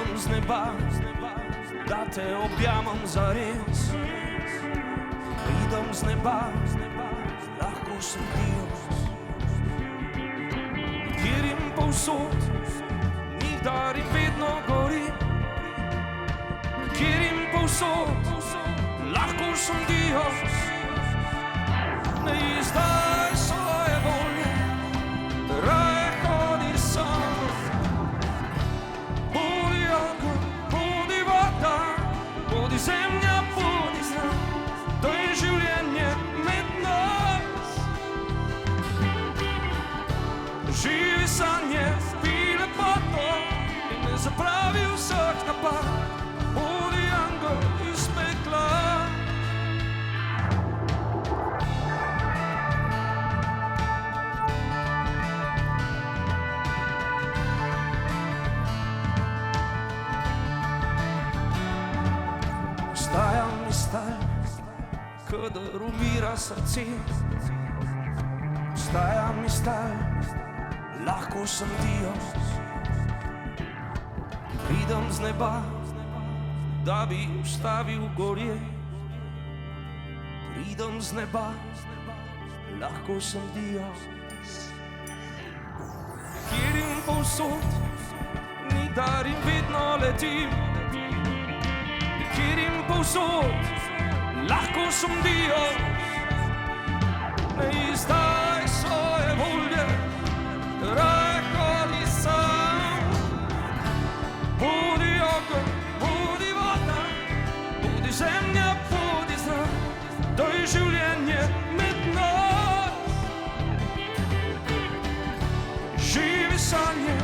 Pridem z neba, da te objamem zares. Pridem z neba, lahko sem Dios. Kjer jim povsod, nikdar in vedno gori. Kjer jim povsod, lahko sem Dios. Ne izdaj svoje volje, raje hodi sam. Bodi ogenj, bodi voda, bodi zemlja, bodi zrak. To je življenje med nas. Živi sanje, pij lepoto in ne zapravi vseh napak. Bodi angel iz pekla. Ostajam mi stal, kadar umira srce. Ostajam mi stal, lahko sem Dios. Pridem z neba, da bi ustavil gorje. Pridem z neba, lahko sem Dios. Kjer in povsod, nikdar in vedno letim. Kjer in povsod, lahko sem Dios. Ne izdaj svoje volje, raje hodi sam. Bodi ogenj, bodi voda, bodi zemlja, bodi zrak. To je življenje med nas. Živi sanje,